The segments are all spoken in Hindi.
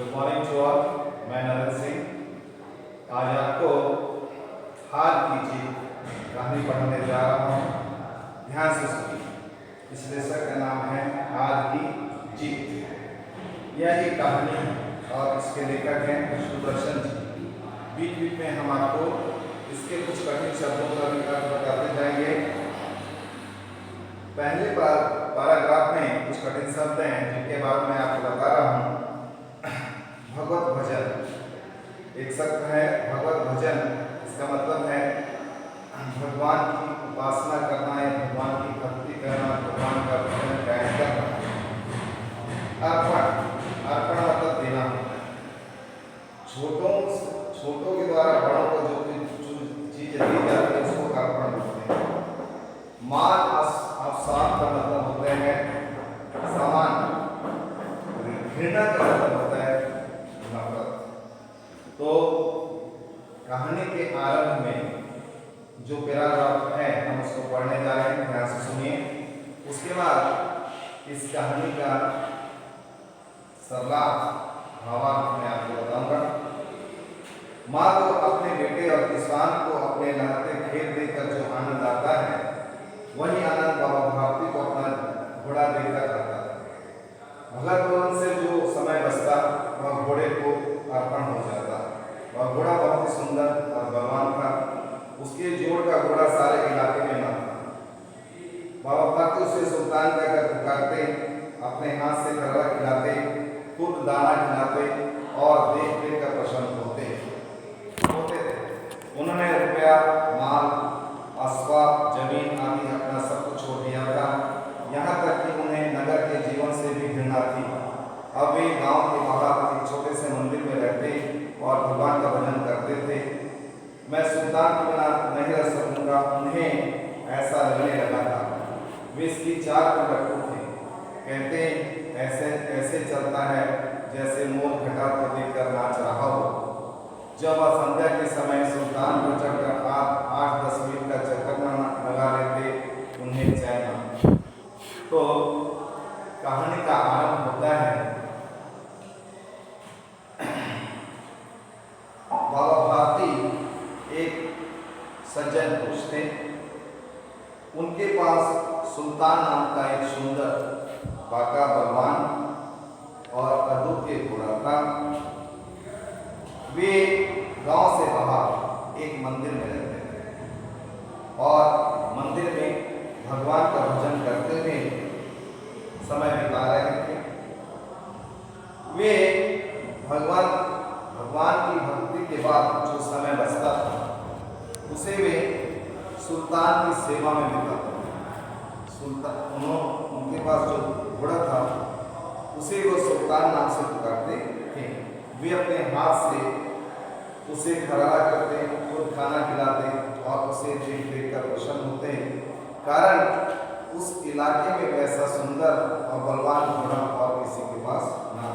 Good morning to all. मैं नरेंद्र सिंह आज आपको हार की जीत कहानी पढ़ाने जा रहा हूँ। ध्यान से सुनिए। इस लेसन का नाम है हार की जीत। यह एक कहानी है और इसके लेखक हैं सुदर्शन जी। बीच बीच में हम आपको इसके कुछ कठिन शब्दों का भी अर्थ बताते जाएंगे। पहले पैराग्राफ में कुछ कठिन शब्द हैं जिनके बारे में आपको बता रहा हूँ। भगवत भजन एक शब्द है। भगवत भजन इसका मतलब है भगवान की उपासना करना या भगवान की भक्ति करना, भगवान का भजन गायन करना। अर्पण अर्पण मतलब देना। छोटों के द्वारा बड़ों को जो चीज दी जाती है उसको अर्पण बोलते हैं। मान अवसाद का मतलब होता है समान। घृणा का मतलब होता है नफरत। तो कहानी के आरंभ में जो पैराग्राफ है हम उसको पढ़ने जा रहे हैं। ध्यान से सुनिए। उसके बाद इस कहानी का सरला भावार्थ मैं आपको बताऊंगा। माँ को अपने बेटे और किसान को अपने लहते खेत देकर जो आनंद आता है वही आनंद बाबा भारती को अपना घोड़ा देकर आता है। भगत भवन से जो समय बचता वह घोड़े को अर्पण हो जाता। वह घोड़ा बहुत ही सुंदर और बलवान था। उसके जोड़ का घोड़ा सारे इलाके में ना था। बाबा भक्त उसे सुल्तान कहकर पुकारते, अपने हाथ से खरड़ा खिलाते, खुद दाना खिलाते और देख देख कर प्रसन्न होते थे। उन्होंने रुपया, माल, अस्बाब, जमीन आदि अपना सब कुछ छोड़ दिया था। यहाँ तक कि उन्हें नगर के जीवन से भी घृणा थी। अब वे गांव के बाहर एक छोटे से मंदिर में रहते और भगवान का भजन करते थे। मैं सुल्तान के बिना नहीं रह सकूंगा, उन्हें ऐसा लगने लगा था। वे इसकी चाल पर डटे थे। कहते ऐसे ऐसे चलता है जैसे मोर घटा को देखकर नाच रहा हो। जब वह संध्या के समय सुल्तान को चढ़कर 8-10 मील का चक्कर लगा लेते, उन्हें चैन। तो कहानी का आरंभ होता है बाबा भारती एक सज्जन पुरुष थे। उनके पास सुल्तान नाम का एक सुंदर, बाका, बलवान और अद्भुत घोड़ा था। वे गांव से बाहर एक मंदिर में रहते थे और मंदिर में भगवान का भजन करते हुए समय बिता रहे थे। वे भगवान की भक्ति के बाद जो समय बचता था उसे वे सुल्तान की सेवा में बिताते। उनके पास जो घोड़ा था उसे वो सुल्तान नाम से पुकारते थे। वे अपने हाथ से उसे खड़ा करते, खुद खाना खिलाते और उसे देख देख कर प्रसन्न होते। कारण उस इलाके में वैसा सुंदर और बलवान घोड़ा और किसी के पास ना।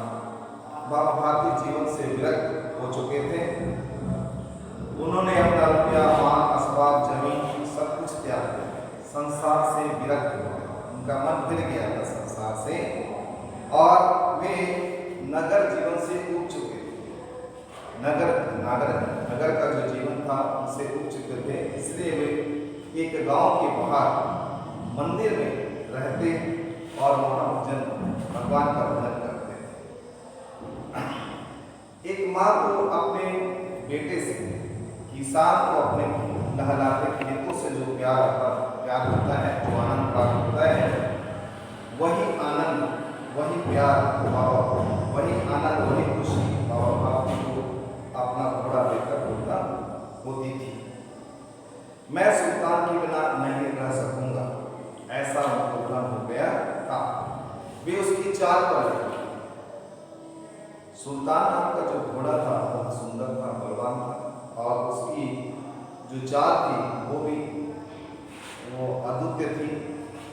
बाबा भारती जीवन से विरक्त हो चुके थे। उन्होंने अपना रुपया, माल, अस्बाब, जमीन सब कुछ त्याग दिया। संसार से विरक्त हो गए। उनका मन फिर गया था संसार से और वे नगर जीवन से उब चुके थे। नगर का जो जीवन था उनसे उब चुके थे। इसलिए वे एक गांव के बाहर मंदिर में रहते और वहां भगवान का भजन करते थे। एक माँ को अपने बेटे से, किसान को अपने लहलाते खेतों से जो प्यार होता है, जो आनंद प्राप्त होता है, वही आनंद, वही प्यार, वही आनंद, वही खुशी बाबा भारती को अपना घोड़ा देकर होती थी। मैं सुल्तान के बिना नहीं रह सकूंगा, ऐसा प्रोग्राम हो गया था। वे उसकी चाल पर लगे। सुल्तान नाम का जो घोड़ा था बहुत सुंदर था, बलवान था और उसकी जो चाल थी वो अद्भुत थी।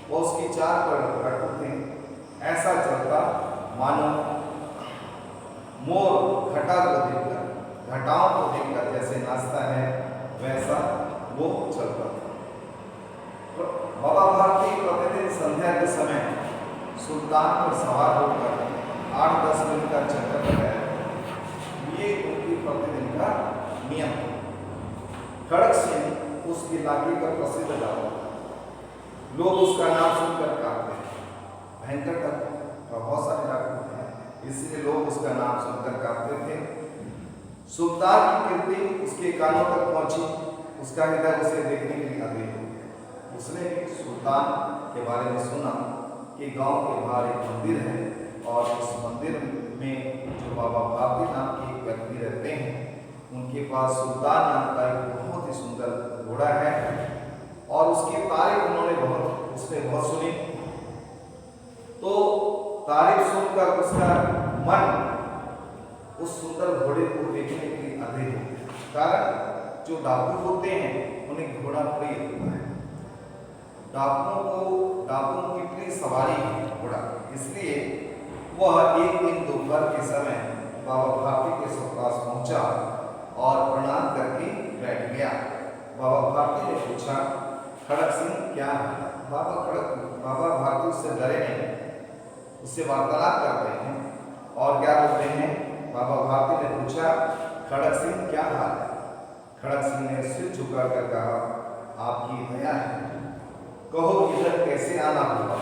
वो उसकी चाल पर अटूट थे। ऐसा चलता मानो मोर घटाओं को देखकर जैसे नाचता है वैसा वो चलता था। बाबा भारती प्रतिदिन संध्या के समय सुल्तान पर सवार होकर 8-10 मिनट का चक्कर लगाया नियम। खड़क सिंह उस इलाके का प्रसिद्ध राजा था। लोग उसका नाम सुनकर कांपते हैं। भयंकर प्रभावशाली डाकू था, इसलिए लोग उसका नाम सुनकर कांपते थे। सुल्तान की कीर्ति उसके कानों तक पहुंची। उसका हृदय उसे देखने के लिए आगे हो गया। उसने भी सुल्तान के बारे में सुना कि गांव के बाहर एक मंदिर है और उस मंदिर में जो बाबा भारती नाम के एक व्यक्ति रहते हैं, उनके पास सुल्तान नाम का एक बहुत ही सुंदर घोड़ा है और उसकी तारीफ उसने बहुत सुनी। तो तारीफ सुनकर उसका मन उस सुंदर घोड़े को देखने के लिए अधीर हो गया। कारण जो डाकू होते हैं उन्हें घोड़ा प्रिय होता है। डाकुओं की प्रिय सवारी है घोड़ा, इसलिए वह एक दिन दोपहर के समय बाबा भारती के पास पहुंचा और प्रणाम करके बैठ गया। बाबा भारती ने पूछा, खड़क सिंह क्या है? बाबा भारती उससे डरे नहीं, उससे वार्तालाप करते हैं और क्या बोलते हैं। बाबा भारती ने पूछा, खड़क सिंह क्या हाल है? खड़क सिंह ने सिर झुकाकर कहा, आपकी दया है, कहो इधर कैसे आना होगा?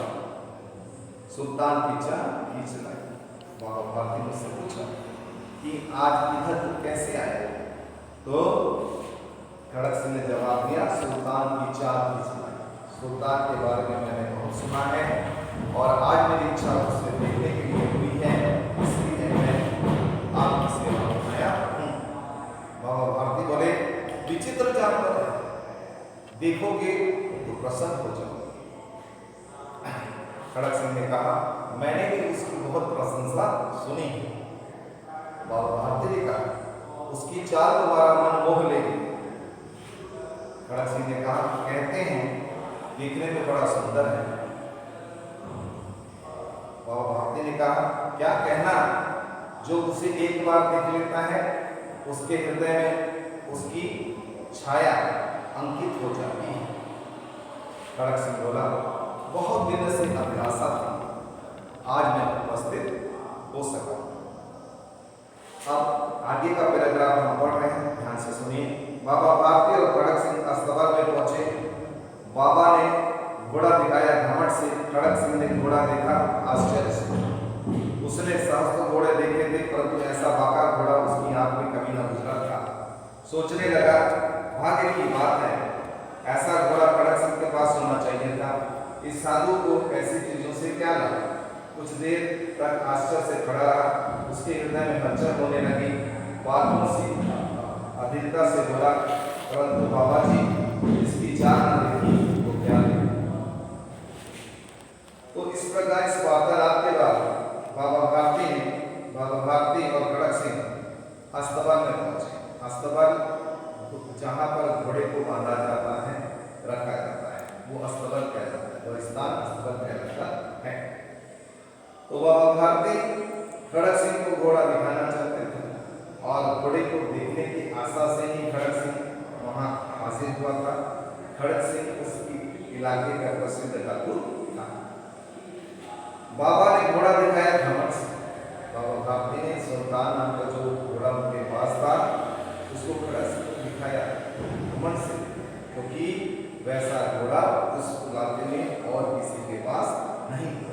सुल्तान की चाह खींच लाई। बाबा भारती ने उससे पूछा कि आज इधर कैसे आए? तो खड़क सिंह ने जवाब दिया, सुल्तान की चाह खींच लाई। सुल्तान के बारे में मैंने बहुत सुना है और आज मेरी इच्छा उसे देखने के लिए हुई है, इसलिए मैं आपकी सेवा में आया हूँ। बाबा भारती बोले, विचित्र जानवर है, देखोगे तो प्रसन्न हो जाओगे। खड़क सिंह ने कहा, मैंने भी उसकी बहुत प्रशंसा सुनी है। बाबा भारती ने कहा, उसकी चाल तुम्हारा मन मोह लेगी। खड़क सिंह ने कहा, कहते हैं देखने में बड़ा सुंदर है। बाबा भारती ने कहा, क्या कहना, जो उसे एक बार देख लेता है उसके हृदय में उसकी छाया अंकित हो जाती है। खड़क सिंह बोला, बहुत दिन से अभिलाषा थी, आज मैं उपस्थित हो सका। अब आगे का पैराग्राफ हम पढ़ रहे हैं, ध्यान से सुनिए। बाबा भारती और खड़क सिंह अस्तबल में पहुंचे। बाबा ने घोड़ा दिखाया घमंड से। खड़क सिंह ने घोड़ा देखा आश्चर्य से। उसने सहस्त्र घोड़े देखे थे, परंतु ऐसा बाका घोड़ा उसकी आंख में कभी न गुजरा था। सोचने लगा, भाग्य की बात है, ऐसा घोड़ा खड़क सिंह के पास होना चाहिए था। इस साधु को ऐसी चीजों से क्या लगा? कुछ देर तक आश्चर्य से खड़ा रहा। उसके हृदय में हलचल होने लगी। बातों से अधीरता से बोला, परंतु बाबा जी, इसकी जान न देखी तो क्या देखी? तो इस प्रकार इस वार्तालाप के बाद बाबा भारती और खड़क सिंह अस्तबल में पहुंचे। अस्तबल जहाँ पर घोड़े को बांधा जाता है, रखा जाता है, वो अस्तबल कहलाता है, वह स्थान अस्तबल कहलाता है। तो बाबा भारती खड़क सिंह को घोड़ा दिखाना चाहते थे और घोड़े को देखने की आशा से ही खड़क सिंह वहाँ हाजिर हुआ था। खड़क सिंह उस इलाके का प्रसिद्ध डाकू था। बाबा ने घोड़ा दिखाया घमंड से। बाबा भारती ने सुल्तान नाम का जो घोड़ा उनके पास था उसको खड़क सिंह को दिखाया घमंड से, क्योंकि वैसा घोड़ा उस इलाके में और किसी के पास नहीं था।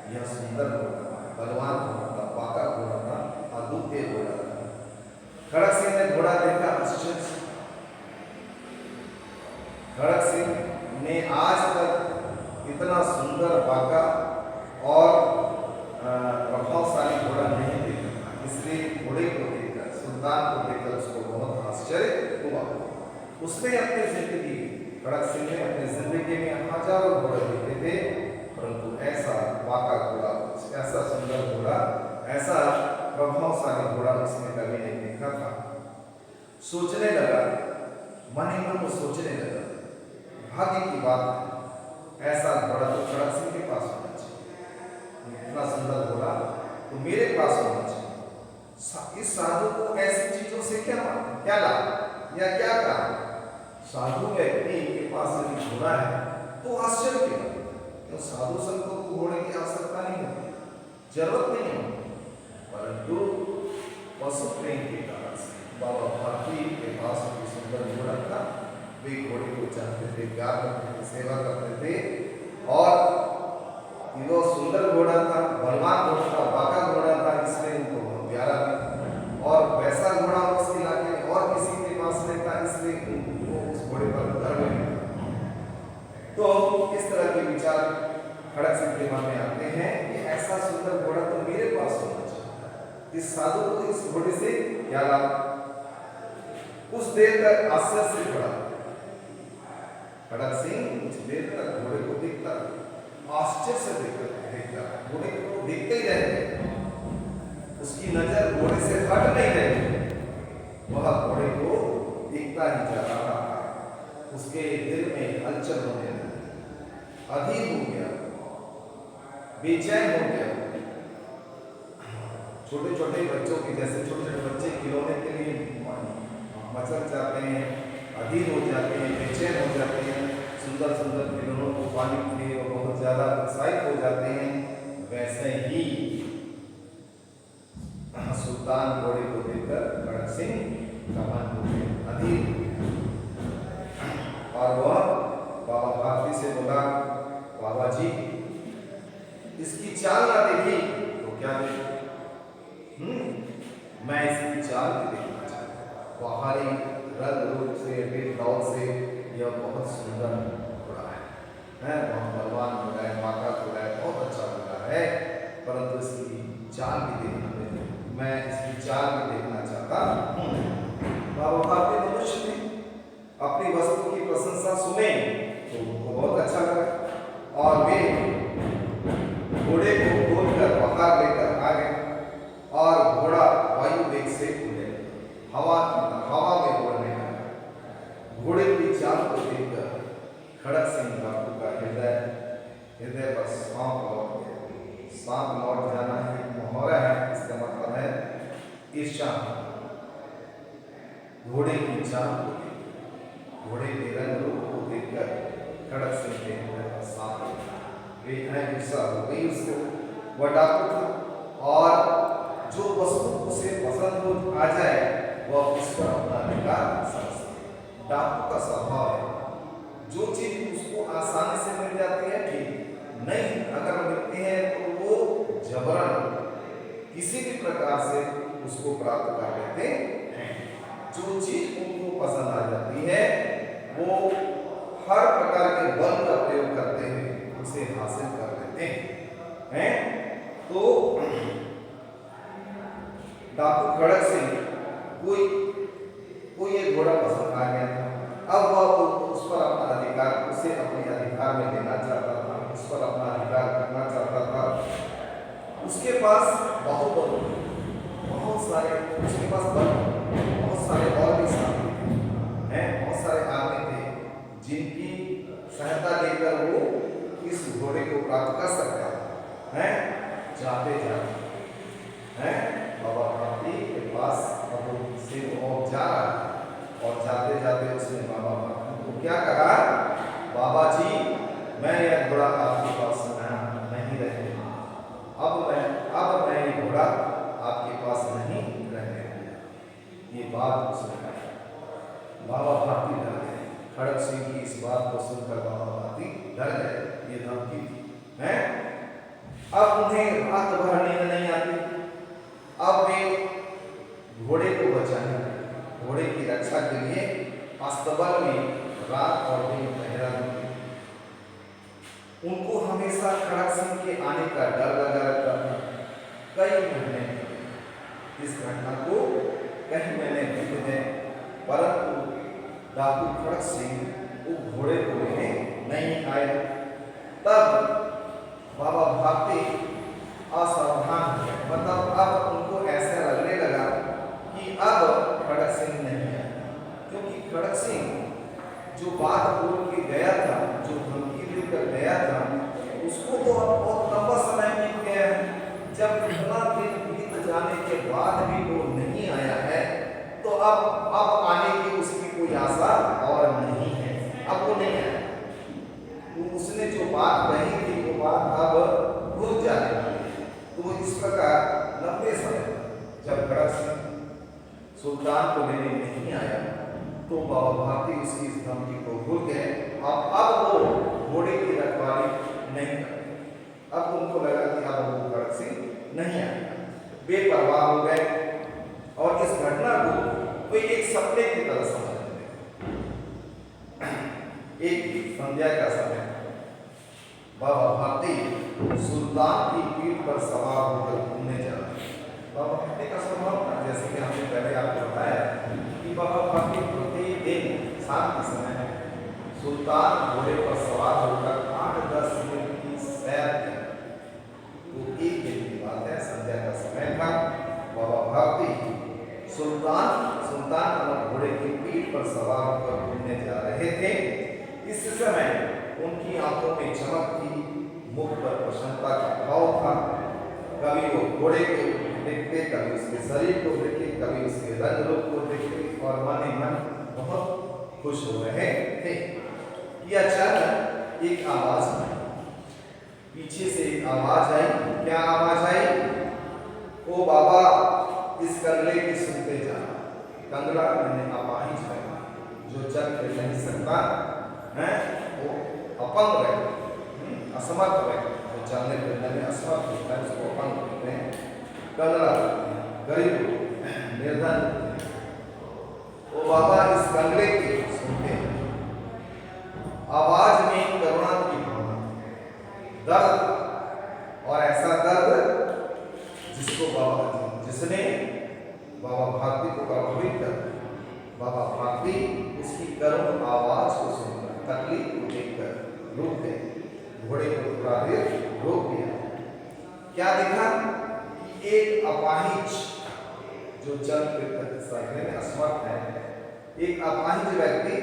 यह सुंदर घोड़ा था, बलवान घोड़ा था, बाका घोड़ा था, अद्भुत घोड़ा था। खड़क सिंह ने घोड़ा देखा आश्चर्य से। खड़क सिंह ने आज तक इतना सुंदर बाका और प्रभावशाली घोड़ा नहीं देखा, इसलिए घोड़े को देखकर, सुल्तान को देखकर उसको बहुत आश्चर्य हुआ। उसने अपनी जिंदगी, खड़क सिंह ने अपनी जिंदगी में हजारों घोड़े देखे थे, परंतु ऐसा बाका घोड़ा, ऐसा सुंदर घोड़ा, ऐसा प्रभावशाली घोड़ा उसने कभी नहीं देखा था। सोचने लगा, मन ही मन सोचने लगा, भाग्य की बात है, ऐसा घोड़ा तो खड़क सिंह के पास होना चाहिए, इतना सुंदर घोड़ा तो मेरे पास होना चाहिए। इस साधु को ऐसी चीजों से क्या लाभ या क्या काम? साधु व्यक्ति के पास यदि घोड़ा है तो आश्चर्य क्यों? तो साधु संतों को घोड़े की आवश्यकता नहीं होती, जरूरत नहीं होती, परंतु पशु प्रेम के कारण से बाबा भारती के पास एक सुंदर घोड़ा था। वे घोड़े को चाहते थे, प्यार करते थे, सेवा करते थे। और वो सुंदर घोड़ा था, बलवान घोड़ा था, बाका घोड़ा था, इसलिए उनको बहुत प्यारा था। और वैसा घोड़ा उस इलाके में और किसी के पास नहीं था, इसलिए उनको उस घोड़े पर गर्व नहीं था। तो इस तरह के विचार खड़क सिंह के मन में आते हैं कि ऐसा सुंदर घोड़ा तो मेरे पास होना चाहिए। इस साधु को इस घोड़े से क्या लाभ? कुछ देर तक आश्चर्य से खड़ा खड़क सिंह कुछ देर तक घोड़े को देखता, आश्चर्य से देखता, घोड़े को देखते ही रहते, उसकी नजर घोड़े से हट नहीं रही। वह घोड़े को देखता ही जा रहा था। उसके दिल में हलचल होने लगी, अधीर हो गया, बेचैन हो गया। छोटे छोटे बच्चों की जैसे छोटे छोटे बच्चे खिलौने के लिए मचल जाते हैं, अधीर हो जाते हैं, बेचैन हो जाते हैं, सुंदर सुंदर खिलौनों को पाने के लिए वो बहुत ज्यादा उत्साहित हो जाते हैं। वैसे ही सुल्तान घोड़े को देखकर खड़क सिंह का मन हो गया, अधीर। और वह बाबा भारती से बोला, बाबा जी इसकी चाल ना देखी तो क्या देखी? मैं इसकी चाल भी देखना चाहता हूँ। बाहरी रंग रूप से, दौड़ से यह बहुत सुंदर घोड़ा है, बहुत बलवान घोड़ा है, बाका घोड़ा है, बहुत अच्छा घोड़ा है, परंतु इसकी चाल भी देखना है, मैं इसकी चाल भी देखना चाहता हूँ। बाबा भारती मनुष्य थे, अपनी वस्तु की प्रशंसा सुने तो उनको बहुत अच्छा लगा और वे घोड़े को खोलकर बाहर लेकर आ गए और घोड़ा वायु वेग से उड़े, हवा में उड़ने लगा। घोड़े की चाल को देखकर खड़क सिंह बापू का हृदय पर सांप लौट गया। सांप लौट जाना ही मुहावरा है, इसका मतलब है ईर्ष्या। घोड़े की चाल को देखकर, घोड़े के रंग रूप को देखकर खड़क सिंह के हृदय पर सांप लौटा। ईर्ष्या हो गई उसको। वह डाकू था और जो वस्तु उसे पसंद हो आ जाए वह उस पर अपना अधिकार समझता है। डाकू का स्वभाव है, जो चीज उसको आसानी से मिल जाती है ठीक, नहीं अगर मिलती है तो वो जबरन किसी भी प्रकार से उसको प्राप्त कर लेते हैं। जो चीज उनको पसंद आ जाती है वो हर प्रकार के बल का प्रयोग करते हुए उसे हासिल कर लेते हैं। तो डाकू खड़क सिंह कोई एक घोड़ा पसंद आ गया था। अब वह उस पर अपना अधिकार, उसे अपने अधिकार में लेना चाहता था, उस पर अपना अधिकार करना चाहता था। उसके पास बहुत सारे उसके पास बहुत सारे और भी साथी थे, बहुत सारे आदमी थे जिनकी सहायता लेकर वो इस घोड़े को प्राप्त कर सकता है। जाते बाबा भारती के पास से और जा रहा और जाते जाते उसने बाबा भारती को क्या कहा, बाबा जी मैं यह घोड़ा आपके पास नहीं रहने, अब मैं ये घोड़ा आपके पास नहीं रहने दूंगा। ये बात उसने कही। बाबा भारती डर गए। खड़क सिंह की इस बात को सुनकर बाबा भारती डर गए। ये धमकी है। अब उन्हें रात भर नींद नहीं आती। अब वे घोड़े को बचाने, घोड़े की रक्षा के लिए अस्तबल में रात और दिन पहरा देते। उनको हमेशा खड़क सिंह के आने का डर लगा रहता था। कई महीने इस घटना को कई महीने बीत गए, परंतु डाकू खड़क सिंह वो घोड़े को लेने नहीं आए। तब बाबा भारती असावधान हुए, मतलब अब उनको ऐसा लगने लगा कि अब खड़क सिंह नहीं है, क्योंकि खड़क सिंह जो बात बोल के गया था, जो धमकी देकर गया था, उसको तो अब बहुत लंबा समय बीत गया है। जब इतना दिन बीत जाने के बाद भी वो नहीं आया है तो अब आने की उसकी कोई आशा और नहीं है। अब वो नहीं आया, उसने जो बात कही थी वो बात अब भूल जाने वाली है। तो इस प्रकार लंबे समय जब खड़क सिंह सुल्तान को लेने नहीं आया तो बाबा भारती उसकी इस धमकी को भूल गए। अब वो घोड़े की रखवाली नहीं करते। अब उनको लगा कि अब वो भगत सिंह नहीं आएगा, बेपरवाह हो गए और इस घटना को कोई एक सपने की तरह समझने लगे। एक संध्या का समय बाबा भारती सुल्तान की पीठ पर सवार होकर घूमने जा रहे हैं। बाबा भारती का स्वभाव था, जैसे कि हमने पहले आपको बताया कि बाबा भारती प्रतिदिन शाम के समय सुल्तान घोड़े पर सवार होकर 8-10 मिनट की सैर की। तो एक दिन की बात है, संध्या का समय था। बाबा भारती सुल्तान अपने घोड़े की पीठ पर सवार होकर घूमने जा रहे थे। इस समय उनकी आंखों में चमक थी, मुख पर प्रसन्नता का भाव था। कभी वो घोड़े को देखते, कभी उसके शरीर को देखते, कभी उसके रंग रूप को देखते और मन ही मन बहुत खुश हो रहे थे कि अचानक एक आवाज आई। पीछे से एक आवाज आई। क्या आवाज आई? ओ बाबा, इस कंगले की सुनते जा। कंगला मैंने अपाहिज है, जो चल फिर नहीं सकता है, वो अपंग व्यक्ति, असमर्थ व्यक्ति, जो चलने फिरने में असमर्थ होता है उसको अपंग कहते हैं। कंगला गरीब, निर्धन। ओ बाबा, इस कंगले की सुनते हैं। आवाज में करुणा की भावना, दर्द, और ऐसा दर्द जिसने बाबा भारती को प्रभावित कर। बाबा भारती उसकी करुण आवाज को सुनकर, तकलीफ को देखकर रुक गए। घोड़े को थोड़ा देर रोक दिया। क्या देखा कि एक अपाहिज, जो चल फिर सकने में असमर्थ है, एक अपाहिज व्यक्ति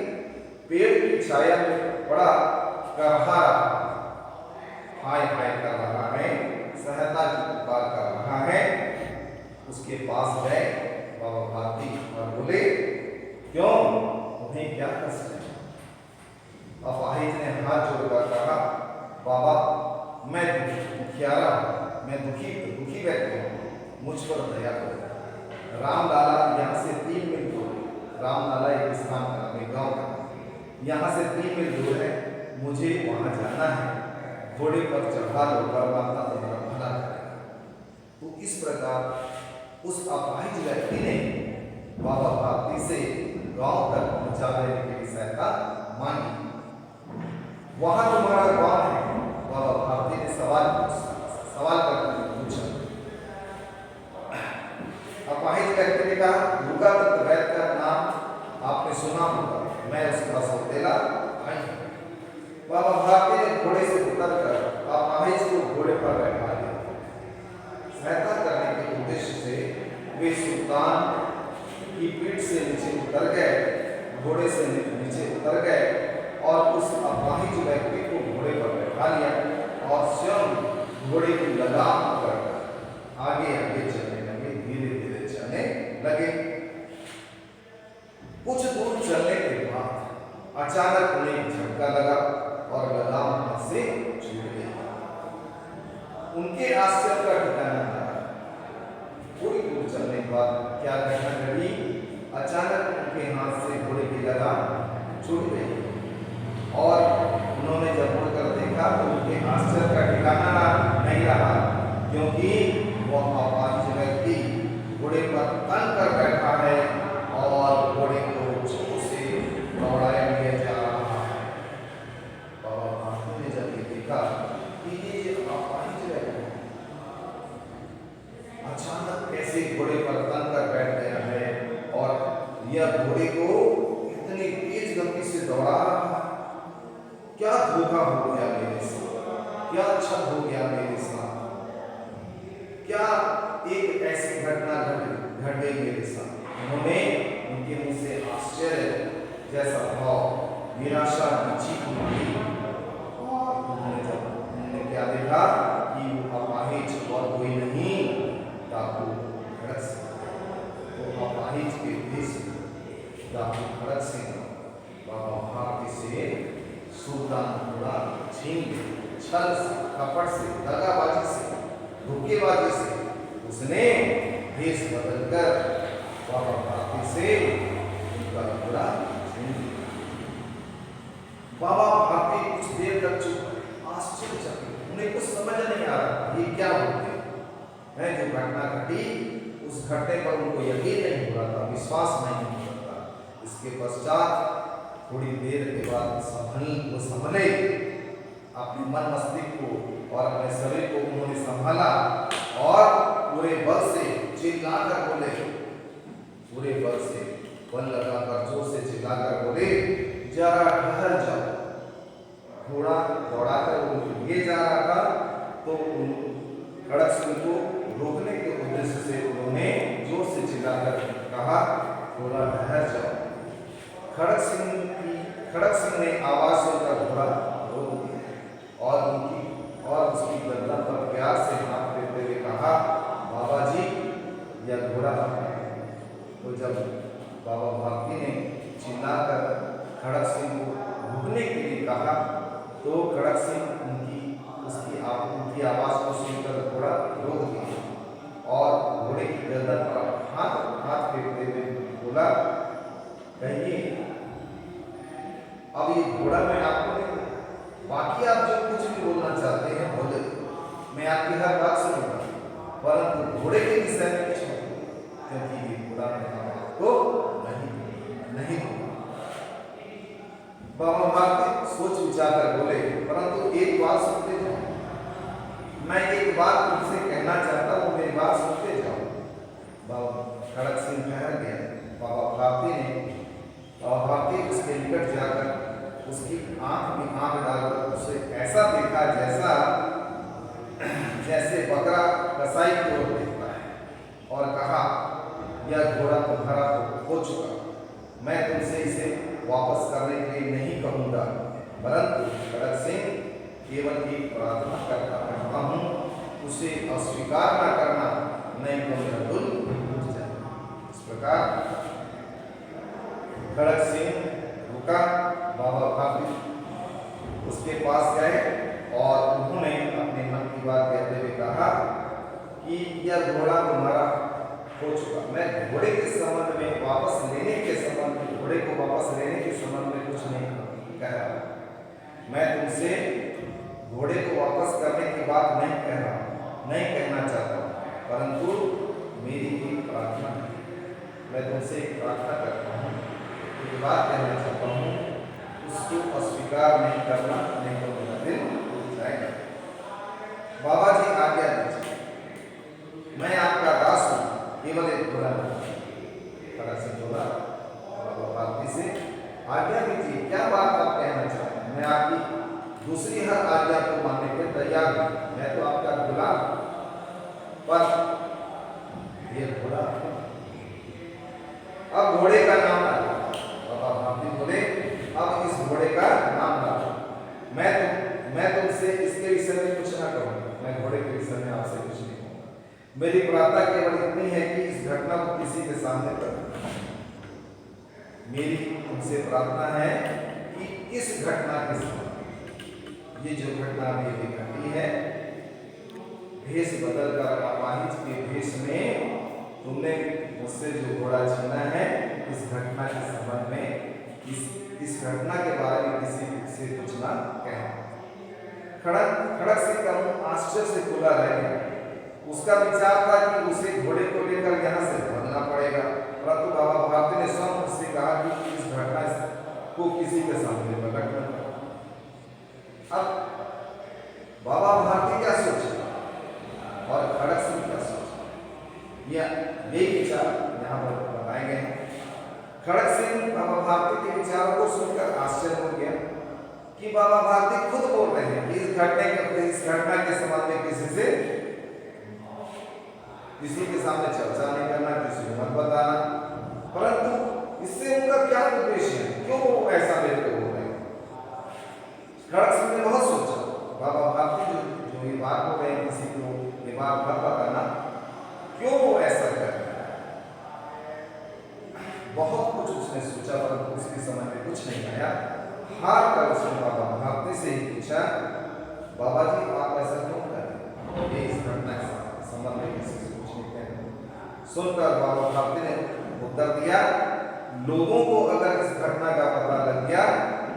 पेड़ की छाया में पड़ा करहा रहा, हाय हाय कर रहा है, सहायता की पुकार कर रहा है। उसके पास गए बाबा भारती और बोले, क्यों, तुम्हें क्या कष्ट है? अपाहिज ने हाथ जोड़कर कहा, बाबा, मैं दुखियारा हूं, मैं दुखी व्यक्ति हूं, मुझ पर दया करो। रामलाला यहाँ से 3 मील दूर, रामलाला एक स्थान का नाम है, गाँव का, यहाँ से 3 मील दूर है, मुझे वहाँ जाना है, घोड़े पर चढ़ा लो, परमात्मा तुम्हारा भला करेगा। तो इस प्रकार उस अपाहिज व्यक्ति ने बाबा भारती से गांव तक पहुंचा देने के लिए सहायता मांगी। वहां तुम्हारा कौन है? बाबा भारती ने सवाल करके पूछा। अपाहिज व्यक्ति ने कहा, दुर्गा दत्त वैद्य का नाम आपने सुना होगा, मैं उसका सौतेला भाई हूं। बाबा भारती ने घोड़े से उतरकर अपाहिज को घोड़े पर बैठा दिया। सहायता करने के उद्देश्य से वे सुल्तान की पीठ से नीचे उतर गए, घोड़े से नीचे उतर गए और उस अपाहिज व्यक्ति को घोड़े पर बैठा लिया और स्वयं घोड़े की लगाम पकड़कर आगे आगे चलने लगे, धीरे धीरे चलने लगे। कुछ दूर चलने के बाद अचानक उन्हें एक झटका लगा और लगाम हाथ से छूट गई। उनके आश्चर्य का ठिकाना था। थोड़ी दूर चलने के बाद क्या घटना घटी? अचानक उनके हाथ से घोड़े की लगाम छूट गई और उन्होंने जब मुड़कर देखा तो उनके आश्चर्य का ठिकाना नहीं रहा, क्योंकि वह अपाहिज व्यक्ति घोड़े पर तन कर बैठा है और घोड़े को जोर से दौड़ाया लिया जा रहा है। बाबा भारती ने जब ये देखा कि ये अपाहिज व्यक्ति अचानक कैसे घोड़े पर तन कर बैठ गया है और यह घोड़े को इतनी तेज गति से दौड़ा रहा है, क्या धोखा हो गया मेरे साथ, क्या छल हो गया मेरे साथ, क्या एक ऐसी घटना घट गई मेरे साथ। उन्होंने उनके मुंह से आश्चर्य जैसा भाव, निराशा नीची हुई और उन्होंने क्या देखा कि वो अपाहिज और कोई नहीं, डाकू भगत सिंह। वो अपाहिज के देश डाकू भगत सिंह बाबा भारती से सुल्तान घोड़ा छीन के छल से, कपट से, दगाबाजी से, धोखेबाजी से उसने भेष बदलकर बाबा भारती से उनका घोड़ा छीन लिया। बाबा भारती कुछ देर तक चुप रहे, आश्चर्यचकित, उन्हें कुछ समझ नहीं आ रहा ये क्या हो गया है। जो घटना घटी उस घटने पर उनको यकीन नहीं हो रहा था, विश्वास नहीं हो रहा था। इसके पश्चात थोड़ी देर के बाद संभले, अपने मन मस्तिष्क को और अपने शरीर को उन्होंने संभाला और पूरे बल से चिल्लाकर बोले, पूरे बल से बल लगाकर जोर से चिल्लाकर बोले, जरा ठहर जाओ। घोड़ा दौड़ाकर उनको लिए जा रहा था, तो खड़क सिंह को रोकने के उद्देश्य से उन्होंने जोर से चिल्लाकर कहा, घोड़ा ठहर जाओ। खड़क सिंह ने आवाज सुनकर घोड़ा रोक दिया और उसकी गर्दन पर प्यार से हाथ फेरते हुए कहा, बाबा जी यह घोड़ा है। तो जब बाबा भारती ने चिल्लाकर खड़क सिंह को रुकने के लिए कहा, तो खड़क सिंह उनकी आवाज को सुनकर घोड़ा रोक दिया और घोड़े की गर्दन पर हाथ फेरते हुए बोला, कहिए अब ये घोड़ा मैं आपको नहीं, बाकी आप जो कुछ भी बोलना चाहते हैं बोले, मैं आपकी हर बात सुनूंगा, परंतु घोड़े के विषय में कुछ नहीं, क्योंकि ये घोड़ा मैं आपको नहीं दूंगा। बाबा भारती सोच विचार कर बोले, परंतु एक बात सुनते जाओ, मैं एक बात तुमसे कहना चाहता हूँ, मेरी बात सुनते जाओ। बाबा खड़क सिंह ठहर गया। बाबा भारती उसके निकट जाकर उसकी आंख में आंख डालकर उसे ऐसा देखा जैसे बकरा कसाई की ओर देखता है, और कहा, यह घोड़ा तुम्हारा हो चुका, मैं तुमसे इसे वापस करने के लिए नहीं कहूँगा, परंतु खड़क सिंह केवल एक प्रार्थना करता हूँ, उसे अस्वीकार न करना, नहीं तो मेरा दिल टूट जाए। इस प्रकार खड़क सिंह रुका। बाबा भारती उसके पास गए और उन्होंने अपने मन की बात कहते हुए कहा कि यह घोड़ा तुम्हारा हो चुका, मैं घोड़े के संबंध में वापस लेने के संबंध में, घोड़े को वापस लेने के संबंध में कुछ नहीं कह रहा, मैं तुमसे घोड़े को वापस करने की बात नहीं कहना चाहता, परंतु मेरी एक प्रार्थना है, मैं तुमसे एक प्रार्थना करता हूँ, एक बात कहना चाहता हूँ, उसको अस्वीकार नहीं करना, नहीं तो मेरा दिल टूट जाएगा। बाबा जी आज्ञा दीजिए, मैं आपका दास हूँ, केवल एक घोड़ा खड़क सिंह बोला बाबा भारती से, आज्ञा दीजिए, क्या बात आप कहना चाहते हैं, मैं आपकी दूसरी हर आज्ञा को मानने के तैयार हूँ, मैं तो आपका गुलाम, पर ये घोड़ा अब घोड़े का नाम डालो। बाबा भारती बोले, अब इस घोड़े का नाम डालो, मैं तुमसे इसके विषय में कुछ ना कहूँगा, मैं घोड़े के विषय में आपसे कुछ नहीं कहूँगा, मेरी प्रार्थना केवल इतनी है कि इस घटना को किसी के सामने कर, मेरी तुमसे प्रार्थना है कि इस घटना के सामने, ये जो घटना अभी घटी है, भेष बदलकर अपाहिज के भेष में तुमने मुझसे जो घोड़ा छीना है, इस घटना के संबंध में इस घटना के बारे में किसी से कुछ ना कहना। खड़क सिंह का मुंह आश्चर्य से खुला रह गया। उसका विचार था कि उसे घोड़े को लेकर यहाँ से भागना पड़ेगा, परंतु बाबा भारती ने स्वयं उससे कहा कि इस घटना को किसी के सामने प्रकट न करो। अब बाबा भारती क्या सोचे और खड़क सिंह क्या सोचे, ये विचार यहाँ पर बताए गए हैं। खड़क सिंह बाबा भारती के विचारों को सुनकर आश्चर्य हो गया कि बाबा भारती खुद बोल रहे हैं कि इस घटना के संबंध में किसी के सामने चर्चा नहीं करना, किसी को मत बताना, परंतु इससे उनका क्या उद्देश्य है, क्यों ऐसा मेरे को बोल रहे हैं। खड़क सिंह ने बहुत सोचा, बाबा भारती जो ये बात हो रहे हैं, किसी को ये बात मत बताना, क्यों वो ऐसा कर रहे हैं। बहुत कुछ उसने सोचा, परंतु उसके समय में कुछ नहीं आया। हार कर उसने बाबा भारती से ही पूछा, बाबा जी आप ऐसा क्यों कर रहे हैं, इस घटना के संबंध में किसी से कुछ नहीं कह रहे। सुनकर बाबा भारती ने उत्तर दिया, लोगों को अगर इस घटना का पता लग गया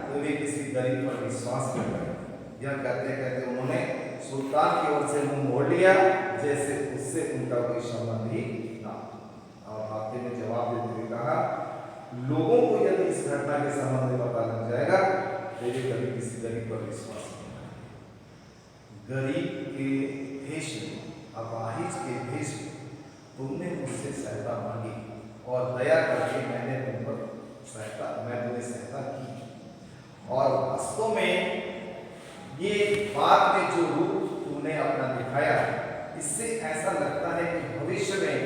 तो वे किसी गरीब पर विश्वास न करें। यह कहते कहते उन्होंने सुल्तान की ओर से मुंह मोड़ लिया, जैसे उससे उनका कोई संबंध ही ना। और भारती ने जवाब देते हुए कहा, लोगों को यदि इस घटना के संबंध में पता लग जाएगा तो वे कभी किसी गरीब पर विश्वास नहीं करेंगे। गरीब के भेष में, अपाहिज के भेष में तुमने मुझसे सहायता मांगी और दया करके मैंने तुम पर मैं तुम्हें सहायता की। और वास्तव में ये बात में जो रूप तुमने अपना दिखाया, इससे ऐसा लगता है कि भविष्य में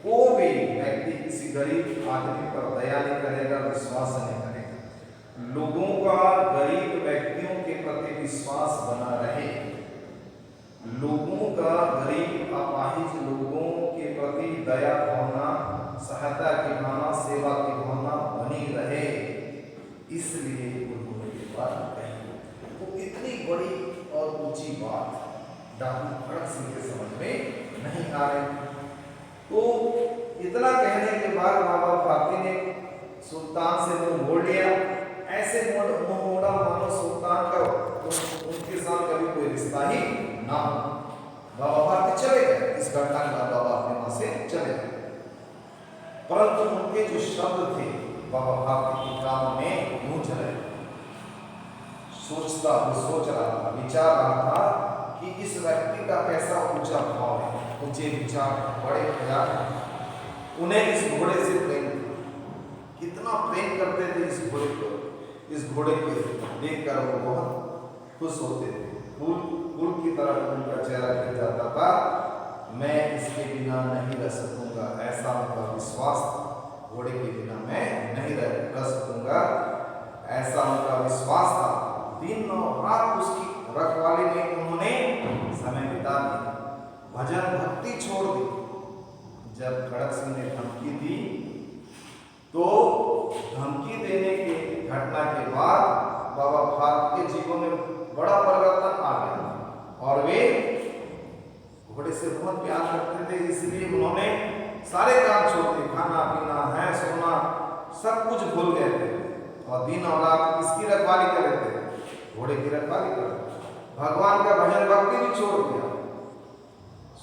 कोई भी व्यक्ति किसी गरीब आदमी पर दया नहीं करेगा, विश्वास नहीं करेगा। लोगों का गरीब व्यक्तियों के प्रति विश्वास बना रहे, लोगों का गरीब अपाहिज लोगों के प्रति दया भावना, सहायता की भावना, सेवा की भावना बनी रहे, इसलिए उन्होंने ये बात कही। तो इतनी बड़ी और ऊंची बात डाकू खड़क सिंह के समझ में नहीं आ रही। तो इतना कहने के बाद बाबा भारती ने सुल्तान से मुंह मोड़ लिया। ऐसे मुंह मोड़ा मानो सुल्तान का उनके साथ कभी कोई रिश्ता ही ना हो। बाबा भारती चले गए, इस घटना के बाद बाबा अपने वहां से चले गए। परंतु उनके जो शब्द थे बाबा भारती के कान में यूं चले। सोच रहा था, विचार रहा था कि इस व्यक्ति का कैसा ऊंचा भाव है, ऊंचे विचार, बड़े ख्याल, उन्हें इस घोड़े से प्रेम, कितना प्रेम करते थे इस घोड़े को। इस घोड़े को देखकर वो बहुत खुश होते थे, फूल की तरह उनका चेहरा खिल जाता था। मैं इसके बिना नहीं रह सकूंगा, ऐसा उनका विश्वास था। घोड़े के बिना मैं नहीं रह सकूंगा, ऐसा उनका विश्वास था। दिन और रात उसकी रखवाली में उन्होंने समय बिता दिया, भजन भक्ति छोड़ दी। जब खड़क सिंह ने धमकी दी तो धमकी देने की घटना के बाद बाबा भारती के जीवन में बड़ा परिवर्तन आ गया और वे घोड़े से बहुत प्यार करते थे। इसलिए उन्होंने सारे काम छोड़ दिए, खाना पीना है सोना सब कुछ भूल गए थे और दिन और रात किसकी रखवाली कर रहे थे? घोड़े की रखवाली कर। भगवान का भजन भक्ति भी छोड़ दिया।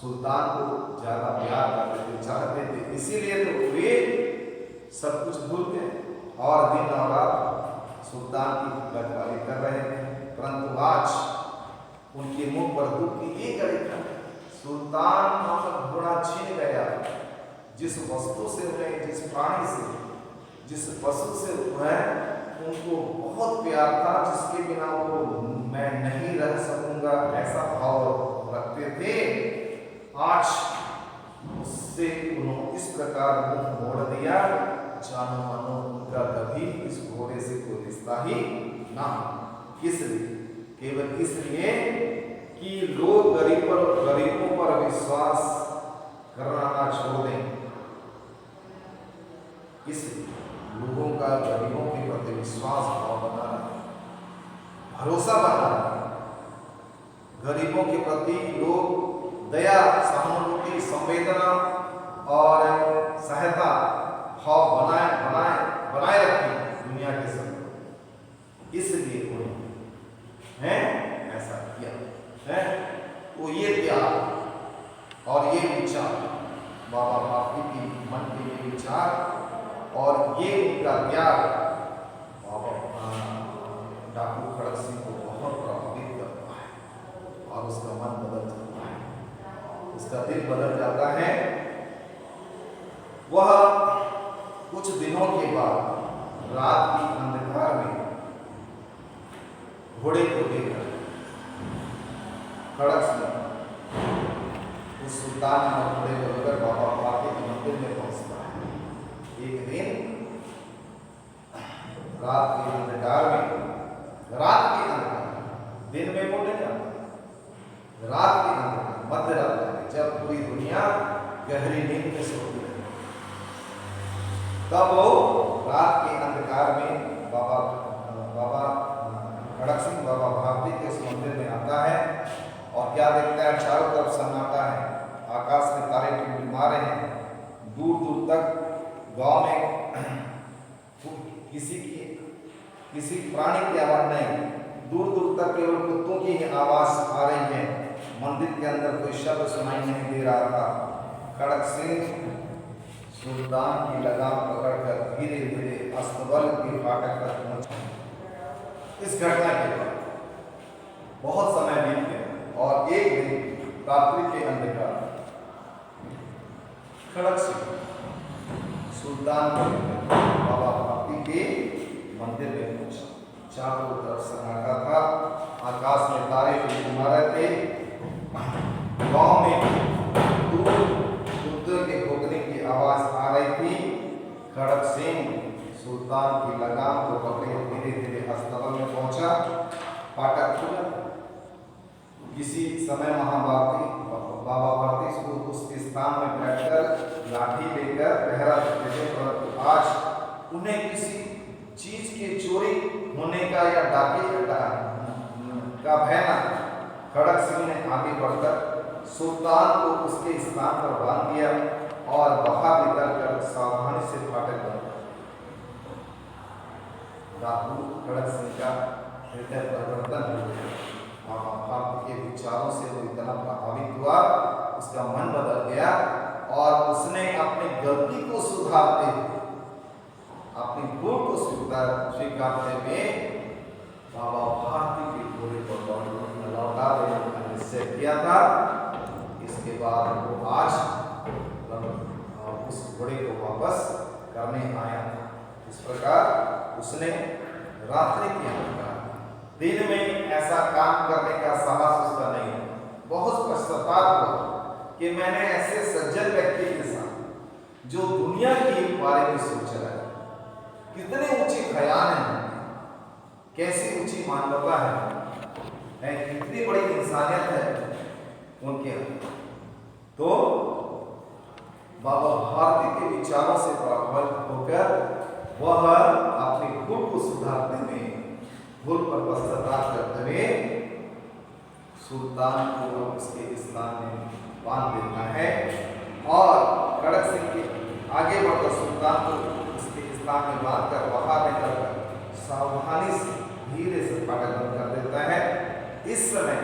सुल्तान को ज्यादा प्यार करते थे, चाहते थे, इसीलिए तो वे सब कुछ भूल गए और दिन और रात सुल्तान की रखवाली कर रहे थे। परंतु आज उनके मुंह पर दुख की एक रेखा, सुल्तान नामक घोड़ा छीन गया। जिस वस्तु से उन्हें, जिस प्राणी से, जिस पशु से वह उनको बहुत प्यार था, जिसके बिना वो मैं नहीं रह सकूंगा ऐसा भाव रखते थे, आज उससे उन्होंने इस प्रकार मुंह मोड़ दिया, जानो मानो उनका कभी इस घोड़े से कोई रिश्ता ही ना। इसलिए, केवल इसलिए कि लोग गरीबों पर विश्वास करना ना छोड़ दें। इसलिए लोगों का गरीबों के प्रति विश्वास भाव बना रहे, भरोसा बना रहे। गरीबों के प्रति लोग दया, सहानुभूति, संवेदना और सहायता भाव बनाए रखें दुनिया के सब। इसलिए उन्होंने ऐसा किया है। वो ये त्याग और ये विचार, बाबा भारती की मन के ये विचार और ये उनका त्याग बाबा डाकू खड़क सिंह को बहुत प्रभावित करता है और उसका मन बदल जाता है, उसका दिल बदल जाता है। वह कुछ दिनों के बाद रात की अंधकार में घोड़े को लेकर खड़क सिंह उस सुल्तान और घोड़े को लेकर बाबा भारती के मंदिर में पहुंचता है। एक दिन रात के अंधकार में, दिन में वो नहीं जाता, रात के अंधकार, मध्य रात में, जब पूरी दुनिया गहरी नींद में सोती है, तब वो रात के अंधकार में बाबा खड़क सिंह बाबा भारती के उस मंदिर में आता है और क्या देखता है? चारों तरफ सन्नाटा है, आकाश में तारे टिमटिमा रहे हैं, दूर दूर तक गांव में किसी प्राणी की आवाज नहीं, दूर दूर तक केवल कुत्तों की ही आवाज आ रही है। मंदिर के अंदर कोई शब्द सुनाई नहीं दे रहा था। खड़क सिंह सुल्तान की लगाम पकड़कर धीरे धीरे अस्तबल के फाटक तक पहुंचा। इस घटना के बाद बहुत समय बीत गया और एक दिन रात्रि के अंधकार खड़क सिंह सुल्तान बाबा भक्ति के मंदिर में पहुंचा। चारों तरफ सन्नाटा था, आकाश में तारे टिमटिमा रहे थे। गांव में दूर कुत्ते के भौंकने की आवाज आ रही थी। खड़क सिंह सुल्तान की लगाम को पकड़े धीरे धीरे अस्तबल में पहुंचा। फाटक खुला। किसी समय बाबा भारती उस स्थान में बैठकर लाठी लेकर पहरा देते थे, परंतु आज उन्हें किसी चीज की चोरी होने का या डाके का भय न। खड़क सिंह ने आगे बढ़कर सुल्तान को उसके स्थान पर बांध दिया और बाहर निकलकर सावधानी से फाटक बंद कर। डाकू खड़क सिंह का हृदय परिवर्तन हो गया। भारत के विचारों से वो इतना प्रभावित हुआ, उसका मन बदल गया और उसने अपनी गलती को सुधारते हुए, अपनी भूल को स्वीकारते हुए बाबा भारती के घोड़े को लौटा देने का निश्चय किया था। इसके बाद वो आज उस घोड़े को वापस करने आया था। इस प्रकार उसने रात्रि के अंधकार दिन में ऐसा काम करने का साहस उसका नहीं है। बहुत पश्चाताप हुआ कि मैंने ऐसे सज्जन व्यक्ति के साथ जो दुनिया के बारे में सोच रहा है, कितने ऊंचे ख्याल हैं, कैसी ऊंची मानवता है, कितनी बड़ी इंसानियत है उनके अंदर। तो बाबा भारती के विचारों से प्रभावित होकर वह अपनी भूल को सुधारने में, भूल पर पश्चाताप करते हुए सुल्तान को उसके स्थान में बांध देता है और खड़क सिंह के आगे बढ़कर सुल्तान को उसके स्थान में बांध कर बाहर निकलकर सावधानी से धीरे से फाटक बंद कर देता है। इस समय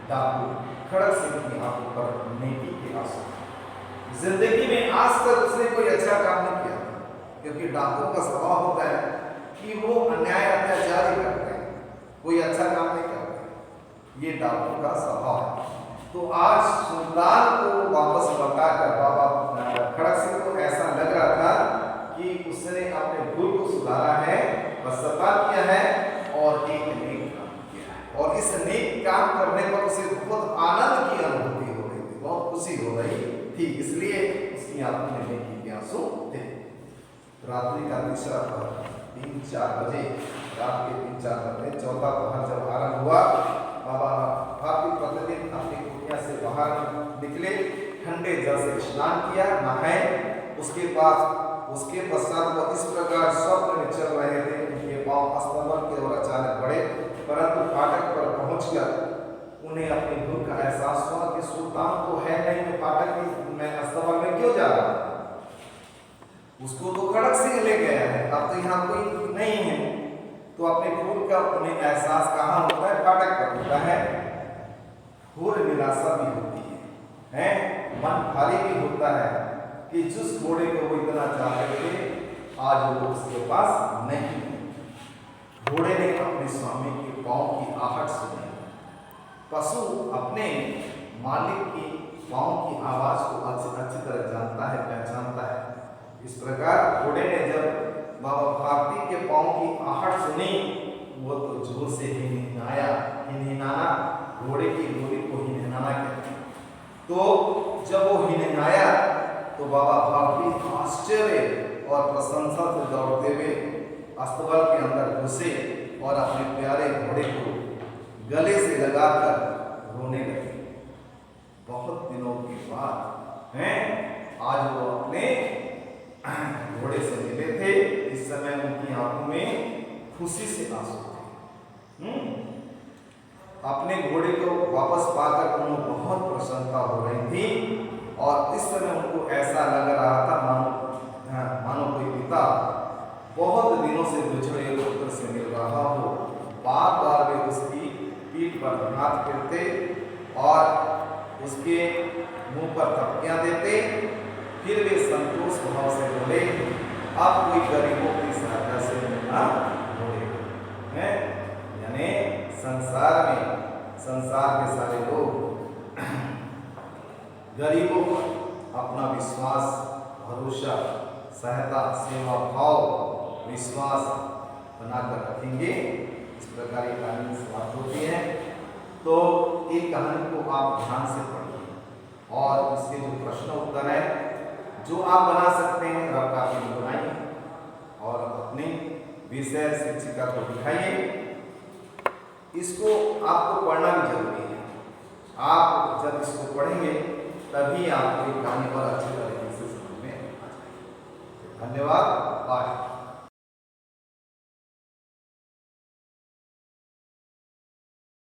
डाकू खड़क सिंह की आंखों पर नेकी के आंसू। जिंदगी में आज तक उसने कोई अच्छा काम नहीं किया, क्योंकि डाकुओं का स्वभाव होता है कि वो अन्याय अत्याचार ही करते हैं, कोई अच्छा काम नहीं करते। ये डाकुओं का स्वभाव है। तो आज सुल्तान को वापस लौटाकर बाबा खड़क सिंह को ऐसा लग रहा था कि उसने अपने भूल को सुधारा है, पश्चाताप किया है और एक नेक काम किया है। और इस नेक काम करने पर उसे बहुत आनंद की अनुभूति हो रही थी, बहुत खुशी हो रही थी, इसलिए उसकी आंखों में नेकी के आंसू थे। रात्रि का तीसरा पहर 3-4 बजे, रात के 3-4 बजे चौथा पहर जब आरंभ हुआ, बाबा भारती प्रतिदिन अपनी कुटिया से बाहर निकले, ठंडे जल से स्नान किया, नहाए। उसके पश्चात वो इस प्रकार स्वप्न में चल रहे थे। उनके पांव अस्तबल की ओर अचानक बढ़े, परंतु फाटक पर पहुंचकर उन्हें अपनी भूल का एहसास हुआ कि सुल्तान तो है नहीं, मैं फाटक में अस्तबल में क्यों जा रहा हूं? उसको तो खड़क सिंह ले गया है, अब तो यहाँ कोई नहीं है। तो अपने भूल का उन्हें एहसास कहाँ होता है? फाटक पर होता है। घोर निराशा भी होती है, मन खाली भी होता है कि जिस घोड़े को वो इतना चाहते थे आज वो उसके पास नहीं। घोड़े ने अपने स्वामी के पांव की आहट सुनी। पशु अपने मालिक की पांव की आवाज को अच्छी तरह जानता है, पहचानता है। इस प्रकार घोड़े ने जब बाबा भारती के पांव की आहट सुनी, वो तो जोर से हिनहिनाया। हिनहिनाना घोड़े की गोली को हिनहिनाना कहते हैं। तो जब वो हिनहिनाया तो बाबा भारती आश्चर्य और प्रशंसा से दौड़ते हुए अस्तबल के अंदर घुसे और अपने प्यारे घोड़े को गले से लगाकर रोने लगे। बहुत दिनों के बाद आज वो अपने घोड़े से मिले थे। इस समय उनकी आंखों में खुशी से आंसू थे। अपने घोड़े को वापस पाकर उन्हें बहुत प्रसन्नता हो रही थी और इस समय उनको ऐसा लग रहा था मानो से बिछड़े पुत्र से मिल रहा हो, बार बार वे उसकी पीठ पर हाथ फेरते और उसके मुंह पर थपकियां देते। फिर वे संतोष भाव से बोले, अब कोई गरीबों की सहायता से मिलना होगा। यानी संसार के सारे लोग गरीबों पर अपना विश्वास, भरोसा, सहायता, सेवा भाव, विश्वास बनाकर रखेंगे। इस प्रकार की कहानी समाप्त होती है। तो एक कहानी को आप ध्यान से पढ़िए और इसके जो प्रश्न उत्तर है जो आप बना सकते हैं रफ कॉपी में बनाइए और अपने विषय शिक्षिका को दिखाइए। इसको आपको पढ़ना भी जरूरी है। आप जब इसको पढ़ेंगे तभी आपको कहानी पर अच्छी तरीके से समझ में आ जाएगी। धन्यवाद। बाय।